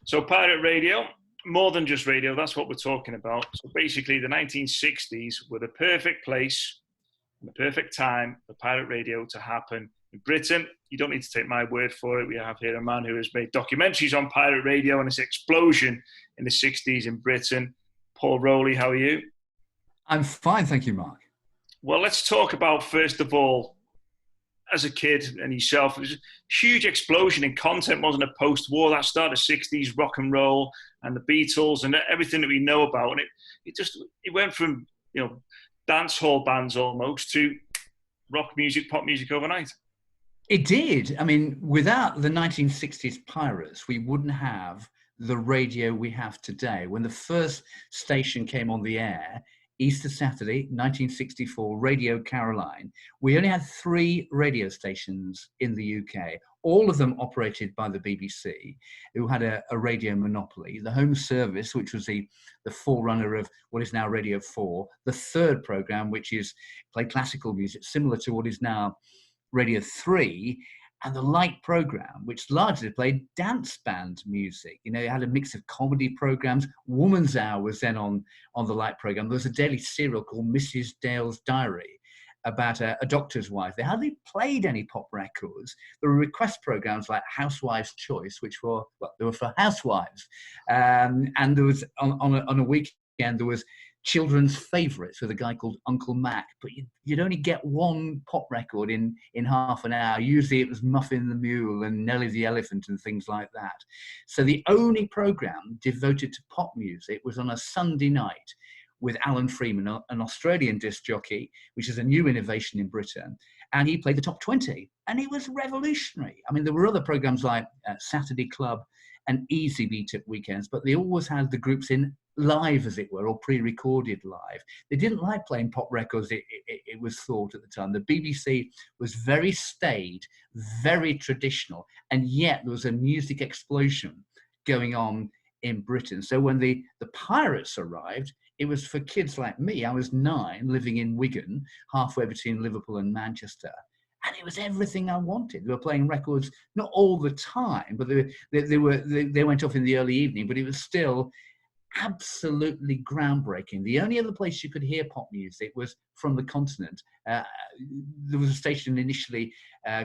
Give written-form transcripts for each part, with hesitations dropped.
So pirate radio, more than just radio, that's what we're talking about. So basically the 1960s were the perfect place, the perfect time for pirate radio to happen in Britain. You don't need to take my word for it. We have here a man who has made documentaries on pirate radio and its explosion in the 60s in Britain. Paul Rowley, how are you? I'm fine, thank you, Mark. Well, let's talk about, first of all, as a kid and yourself, it was a huge explosion in content, wasn't it? Post-war, that started 60s rock and roll and the Beatles and everything that we know about. And it went from, dance hall bands almost to rock music, pop music overnight. It did. I mean, without the 1960s pirates, we wouldn't have the radio we have today. When the first station came on the air, Easter Saturday, 1964, Radio Caroline, we only had 3 radio stations in the UK, all of them operated by the BBC, who had a radio monopoly. The Home Service, which was the forerunner of what is now Radio 4, the third programme, which is play classical music, similar to what is now Radio 3, and the Light programme, which largely played dance band music. It had a mix of comedy programmes. Woman's Hour was then on the Light programme. There was a daily serial called Mrs. Dale's Diary about a doctor's wife. They hardly played any pop records. There were request programmes like Housewife's Choice, which they were for housewives. And there was, on a weekend, there was children's favourites with a guy called Uncle Mac, but you'd only get one pop record in half an hour. Usually it was Muffin the Mule and Nellie the Elephant and things like that. So the only programme devoted to pop music was on a Sunday night with Alan Freeman, an Australian disc jockey, which is a new innovation in Britain. And he played the top 20 and it was revolutionary. I mean, there were other programmes like Saturday Club and Easy Beat at weekends, but they always had the groups in live, as it were, or pre-recorded live. They didn't like playing pop records, it was thought at the time. The BBC was very staid, very traditional, and yet there was a music explosion going on in Britain. So when the pirates arrived, it was for kids like me. I was 9, living in Wigan, halfway between Liverpool and Manchester. And it was everything I wanted. They were playing records, not all the time, but they went off in the early evening, but it was still absolutely groundbreaking. The only other place you could hear pop music was from the continent. There was a station initially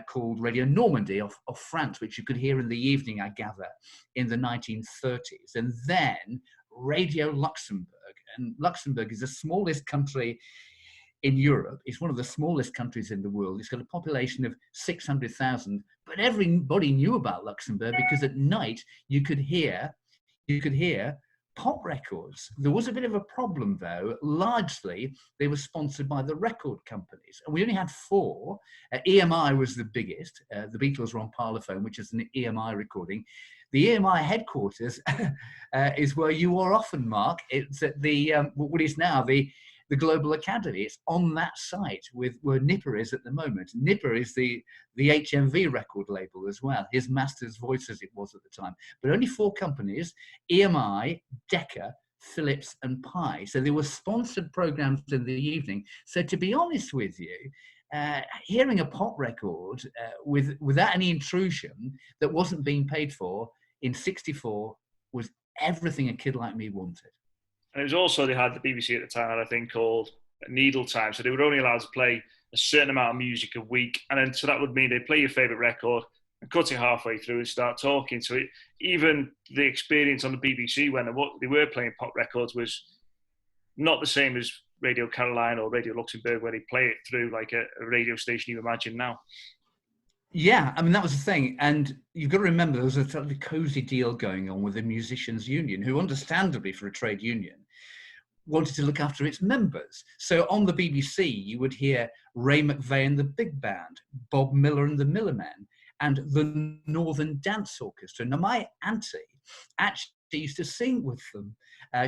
called Radio Normandy of France, which you could hear in the evening, I gather, in the 1930s. And then Radio Luxembourg. And Luxembourg is the smallest country in Europe. It's one of the smallest countries in the world. It's got a population of 600,000, but everybody knew about Luxembourg because at night you could hear pop records. There was a bit of a problem though. Largely, they were sponsored by the record companies. And we only had 4. EMI was the biggest. The Beatles were on Parlophone, which is an EMI recording. The EMI headquarters is where you are often, Mark. It's at the what is now the Global Academy. It's on that site with where Nipper is at the moment. Nipper is the HMV record label as well, his master's voice as it was at the time. But only 4 companies, EMI, Decca, Philips and Pi. So they were sponsored programs in the evening. So to be honest with you, hearing a pop record without any intrusion that wasn't being paid for in 64 was everything a kid like me wanted. And it was also, they had the BBC at the time, had a thing called needle time. So they were only allowed to play a certain amount of music a week. And then, so that would mean they'd play your favourite record and cut it halfway through and start talking. So even the experience on the BBC when they were playing pop records was not the same as Radio Caroline or Radio Luxembourg, where they play it through like a radio station you imagine now. Yeah, I mean, that was the thing. And you've got to remember, there was a totally cosy deal going on with the Musicians' Union, who understandably, for a trade union, wanted to look after its members. So on the BBC, you would hear Ray McVeigh and the Big Band, Bob Miller and the Millermen, and the Northern Dance Orchestra. Now, my auntie actually used to sing with them.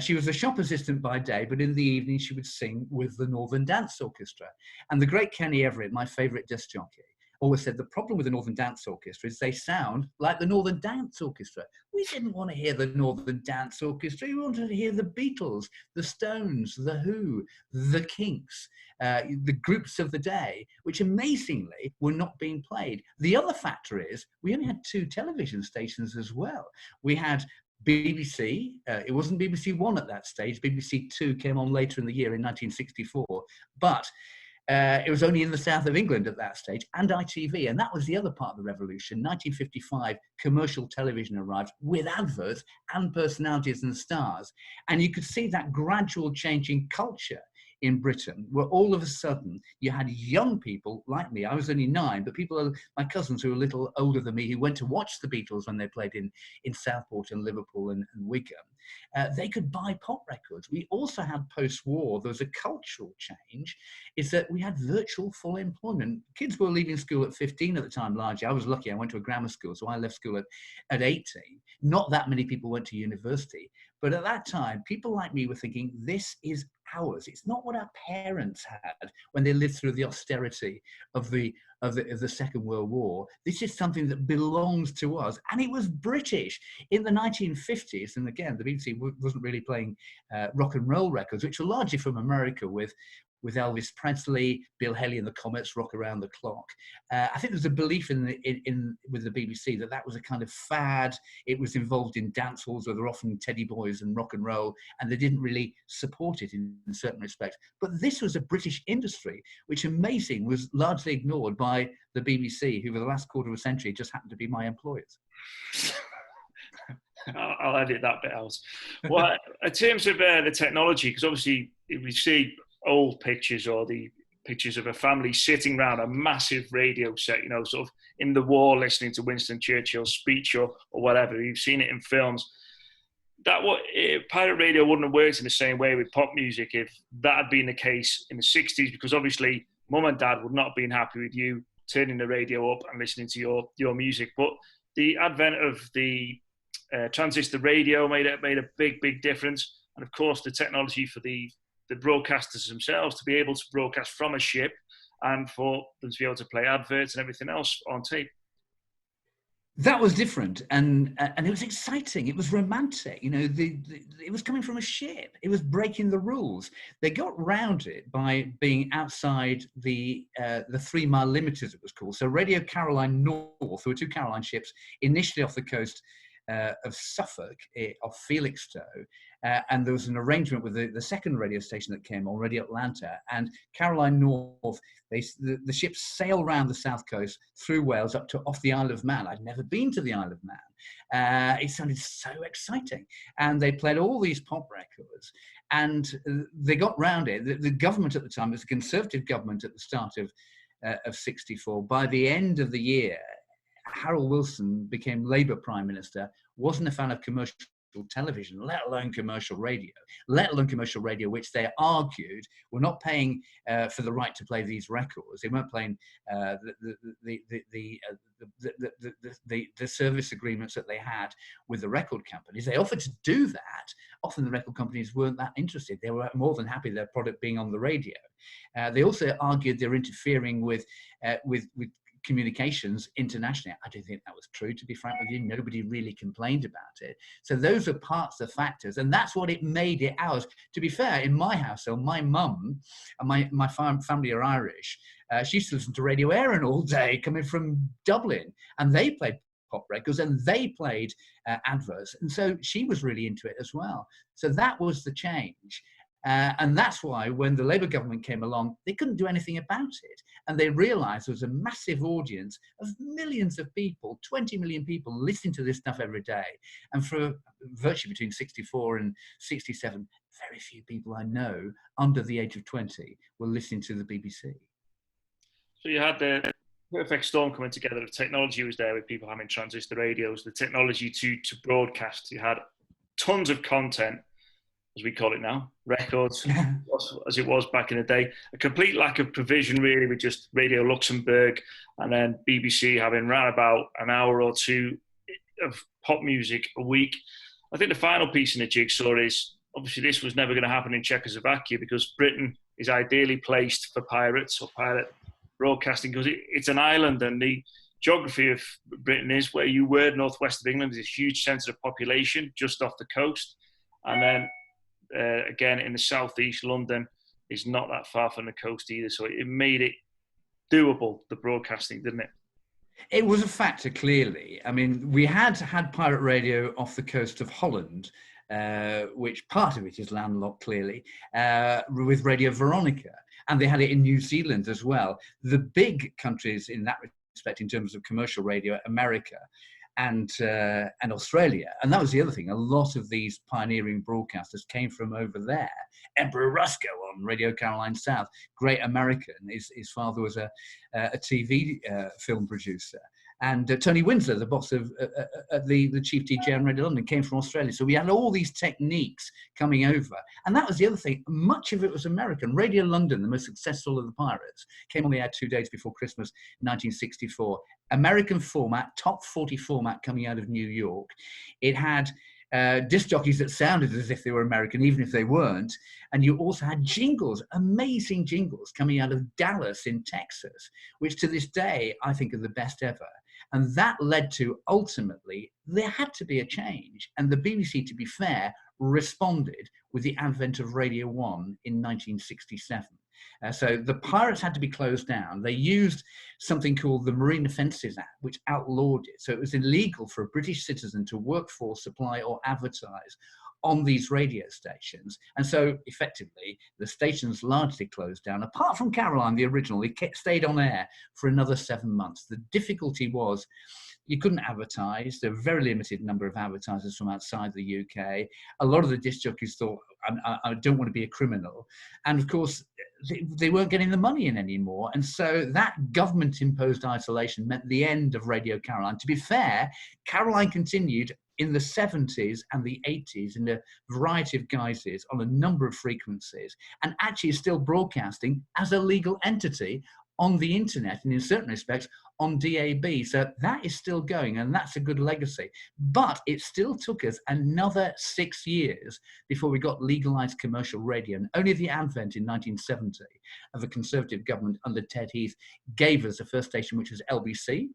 She was a shop assistant by day, but in the evening she would sing with the Northern Dance Orchestra. And the great Kenny Everett, my favourite disc jockey, always said the problem with the Northern Dance Orchestra is they sound like the Northern Dance Orchestra. We didn't want to hear the Northern Dance Orchestra. We wanted to hear the Beatles, the Stones, the Who, the Kinks, the groups of the day, which amazingly were not being played. The other factor is we only had 2 television stations as well. We had BBC. It wasn't BBC One at that stage. BBC Two came on later in the year in 1964, but it was only in the south of England at that stage, and ITV, and that was the other part of the revolution. 1955, commercial television arrived with adverts and personalities and stars, and you could see that gradual change in culture in Britain, where all of a sudden you had young people like me. I was only 9, but people, my cousins who were a little older than me, who went to watch the Beatles when they played in Southport and Liverpool and Wigan, they could buy pop records. We also had post-war, there was a cultural change, is that we had virtual full employment. Kids were leaving school at 15 at the time, largely. I was lucky, I went to a grammar school, so I left school at 18. Not that many people went to university, but at that time, people like me were thinking, this is ours. It's not what our parents had when they lived through the austerity of the Second World War. This is something that belongs to us, and it was British in the 1950s. And again, the BBC wasn't really playing rock and roll records, which were largely from America, with Elvis Presley, Bill Haley and the Comets, Rock Around the Clock. I think there's a belief with the BBC that was a kind of fad. It was involved in dance halls where there were often teddy boys and rock and roll, and they didn't really support it in certain respects. But this was a British industry, which, amazing, was largely ignored by the BBC, who for the last quarter of a century just happened to be my employers. I'll edit that bit out. Well, in terms of the technology, because obviously if we see old pictures or the pictures of a family sitting around a massive radio set, sort of in the war listening to Winston Churchill's speech or whatever. You've seen it in films. Pirate radio wouldn't have worked in the same way with pop music if that had been the case in the 60s, because obviously mum and dad would not have been happy with you turning the radio up and listening to your music. But the advent of the transistor radio made a big difference. And of course, the technology for the broadcasters themselves to be able to broadcast from a ship and for them to be able to play adverts and everything else on tape. That was different, and it was exciting. It was romantic. It was coming from a ship. It was breaking the rules. They got round it by being outside the 3 mile limit, as it was called. So Radio Caroline North, there were 2 Caroline ships initially off the coast of Suffolk, of Felixstowe, and there was an arrangement with the second radio station that came on, Radio Atlanta, and Caroline North. The ships sail around the south coast through Wales up to off the Isle of Man. I'd never been to the Isle of Man. It sounded so exciting, and they played all these pop records, and they got round it. The government at the time, it was a Conservative government at the start of 64. By the end of the year, Harold Wilson became Labour Prime Minister, wasn't a fan of commercial television, let alone commercial radio, which they argued were not paying for the right to play these records. They weren't playing the service agreements that they had with the record companies. They offered to do that. Often the record companies weren't that interested. They were more than happy their product being on the radio. They also argued they're interfering with communications internationally. I don't think that was true, to be frank with you. Nobody really complained about it. So those are parts of factors, and that's what it made it ours. To be fair, in my household, my mum and my family are Irish. She used to listen to Radio Éireann all day, coming from Dublin, and they played pop records and they played adverts, and so she was really into it as well. So that was the change. And that's why when the Labour government came along, they couldn't do anything about it. And they realised there was a massive audience of millions of people, 20 million people listening to this stuff every day. And for virtually between 64 and 67, very few people I know under the age of 20 were listening to the BBC. So you had the perfect storm coming together. The technology was there with people having transistor radios, the technology to broadcast. You had tons of content, as we call it now, records, as it was back in the day. A complete lack of provision, really, with just Radio Luxembourg and then BBC having around about an hour or two of pop music a week. I think the final piece in the jigsaw is, obviously this was never going to happen in Czechoslovakia because Britain is ideally placed for pirates or pirate broadcasting because it's an island, and the geography of Britain is where you were, northwest of England, is a huge centre of population just off the coast. And then again, in the southeast, London is not that far from the coast either. So it made it doable, the broadcasting, didn't it? It was a factor, clearly. I mean, we had pirate radio off the coast of Holland, which part of it is landlocked, clearly, with Radio Veronica. And they had it in New Zealand as well. The big countries in that respect, in terms of commercial radio, America and Australia. And that was the other thing. A lot of these pioneering broadcasters came from over there. Emperor Rusco on Radio Caroline South, great American. His father was a TV film producer. And Tony Winslow, the boss of the chief DJ on Radio London, came from Australia. So we had all these techniques coming over. And that was the other thing. Much of it was American. Radio London, the most successful of the pirates, came on the air 2 days before Christmas 1964. American format, top 40 format coming out of New York. It had disc jockeys that sounded as if they were American, even if they weren't. And you also had jingles, amazing jingles coming out of Dallas in Texas, which to this day, I think are the best ever. And that led to, ultimately, there had to be a change. And the BBC, to be fair, responded with the advent of Radio 1 in 1967. So the pirates had to be closed down. They used something called the Marine Offences Act, which outlawed it. So it was illegal for a British citizen to work for, supply, or advertise on these radio stations. And so effectively, the stations largely closed down. Apart from Caroline, the original, they stayed on air for another 7 months. The difficulty was you couldn't advertise. There were a very limited number of advertisers from outside the UK. A lot of the disc jockeys thought, I don't want to be a criminal. And of course, they weren't getting the money in anymore. And so that government-imposed isolation meant the end of Radio Caroline. To be fair, Caroline continued in the 70s and the 80s in a variety of guises on a number of frequencies, and actually is still broadcasting as a legal entity on the internet, and in certain respects on DAB. So that is still going, and that's a good legacy. But it still took us another 6 years before we got legalized commercial radio. And only the advent in 1970 of a Conservative government under Ted Heath gave us the first station, which was LBC.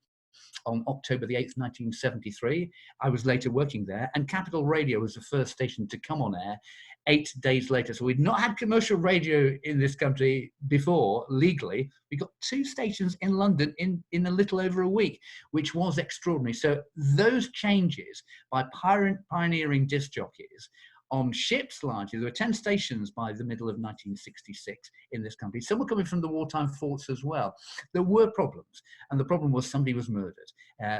On October the 8th, 1973. I was later working there, and Capital Radio was the first station to come on air 8 days later. So we'd not had commercial radio in this country before, legally. We got 2 stations in London in a little over a week, which was extraordinary. So those changes by pioneering disc jockeys on ships largely. There were 10 stations by the middle of 1966 in this country. Some were coming from the wartime forts as well. There were problems, and the problem was somebody was murdered.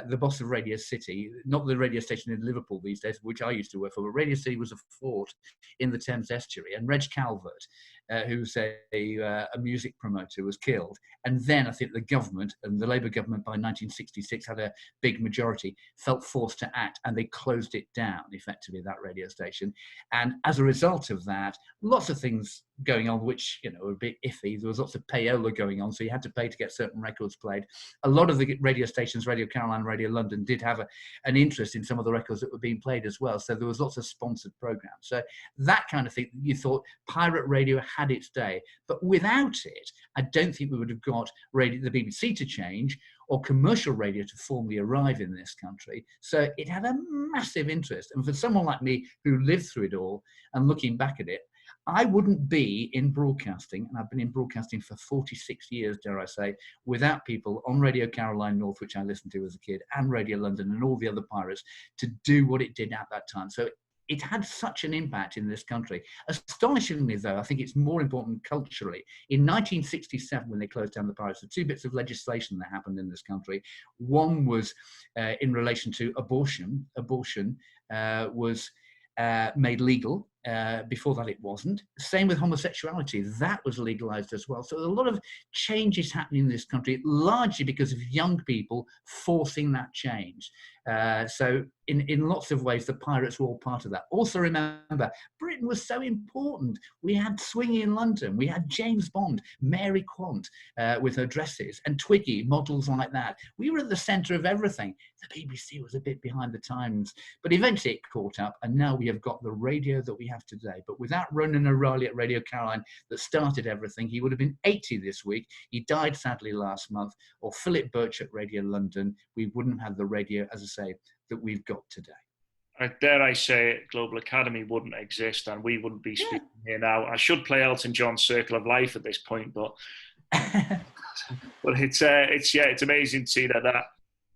The boss of Radio City, not the radio station in Liverpool these days, which I used to work for, but Radio City was a fort in the Thames estuary, and Reg Calvert, who's a music promoter, was killed. And then I think the government, and the Labour government by 1966 had a big majority, felt forced to act, and they closed it down, effectively, that radio station. And as a result of that, lots of things going on which, were a bit iffy. There was lots of payola going on, so you had to pay to get certain records played. A lot of the radio stations, Radio Caroline, Radio London, did have an interest in some of the records that were being played as well. So there was lots of sponsored programs. So that kind of thing, you thought pirate radio had its day. But without it, I don't think we would have got the BBC to change, or commercial radio to formally arrive in this country. So it had a massive interest. And for someone like me who lived through it all and looking back at it, I wouldn't be in broadcasting, and I've been in broadcasting for 46 years, dare I say, without people on Radio Caroline North, which I listened to as a kid, and Radio London and all the other pirates, to do what it did at that time. So it had such an impact in this country. Astonishingly, though, I think it's more important culturally. In 1967, when they closed down the pirates, there were 2 bits of legislation that happened in this country. One was in relation to abortion. Abortion was made legal. Before that, it wasn't. Same with homosexuality. That was legalized as well. So a lot of changes happening in this country, largely because of young people forcing that change. So in lots of ways, the pirates were all part of that. Also remember, Britain was so important. We had swinging in London. We had James Bond, Mary Quant with her dresses, and Twiggy, models like that. We were at the centre of everything. The BBC was a bit behind the times, but eventually it caught up, and now we have got the radio that we have today. But without Ronan O'Reilly at Radio Caroline that started everything, he would have been 80 this week. He died sadly last month. Or Philip Birch at Radio London, we wouldn't have the radio, as I say, that we've got today. Dare I say it, Global Academy wouldn't exist, and we wouldn't be speaking here now. I should play Elton John's Circle of Life at this point, but but it's amazing to see that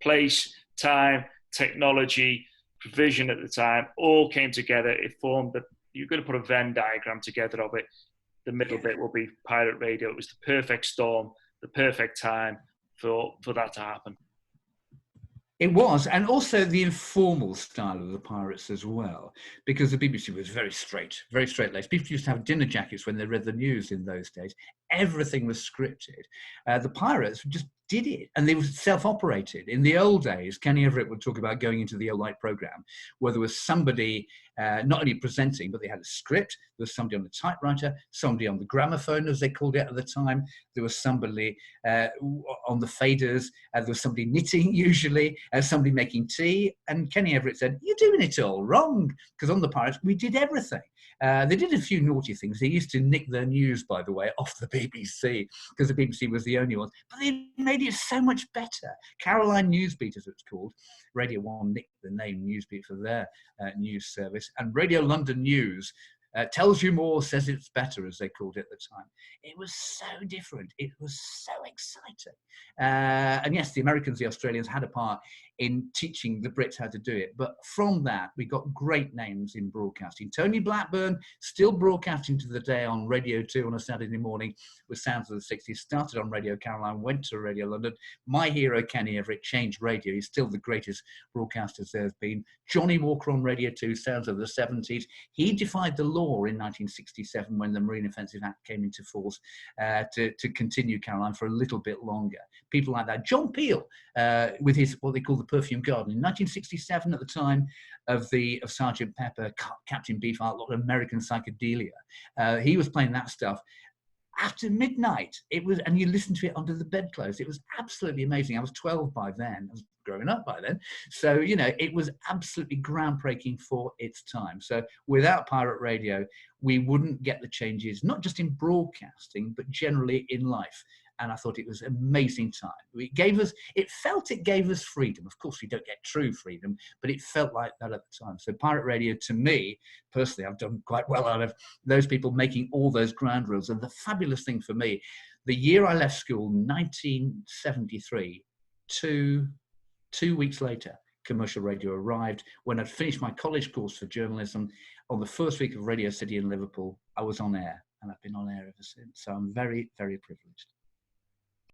place, time, technology, provision at the time, all came together. It formed the, you're going to put a Venn diagram together of it. The middle bit will be pirate radio. It was the perfect storm, the perfect time for that to happen. It was, and also the informal style of the pirates as well, because the BBC was very straight laced. People used to have dinner jackets when they read the news in those days. Everything was scripted. The pirates just did it, and they were self-operated. In the old days, Kenny Everett would talk about going into the old light program where there was somebody not only presenting, but they had a script. There was somebody on the typewriter, somebody on the gramophone, as they called it at the time. There was somebody on the faders. There was somebody knitting, usually, somebody making tea. And Kenny Everett said, "You're doing it all wrong," because on the Pirates, we did everything. They did a few naughty things. They used to nick their news, by the way, off the BBC, because the BBC was the only one. But they made it so much better. Caroline Newsbeat, as it's called. Radio 1 nicked the name Newsbeat for their news service. And Radio London News tells you more, says it's better, as they called it at the time. It was so different. It was so exciting. And yes, the Americans, the Australians had a part in teaching the Brits how to do it. But from that, we got great names in broadcasting. Tony Blackburn, still broadcasting to the day on Radio 2 on a Saturday morning with Sounds of the 60s, started on Radio Caroline, went to Radio London. My hero, Kenny Everett, changed radio. He's still the greatest broadcaster there's been. Johnny Walker on Radio 2, Sounds of the 70s. He defied the law in 1967 when the Marine Offensive Act came into force to continue Caroline for a little bit longer. People like that. John Peel, with his what they call the Perfume Garden, in 1967, at the time of Sergeant Pepper, Captain Beefheart, a lot of American psychedelia. He was playing that stuff after midnight. It was, and you listened to it under the bedclothes. It was absolutely amazing. I was 12 by then. I was growing up by then. So, you know, it was absolutely groundbreaking for its time. So without pirate radio, we wouldn't get the changes, not just in broadcasting, but generally in life. And I thought it was an amazing time. It gave us freedom. Of course, we don't get true freedom, but it felt like that at the time. So pirate radio, to me, personally, I've done quite well out of those people making all those ground rules. And the fabulous thing for me, the year I left school, 1973, two weeks later, commercial radio arrived. When I'd finished my college course for journalism, on the first week of Radio City in Liverpool, I was on air, and I've been on air ever since. So I'm very, very privileged.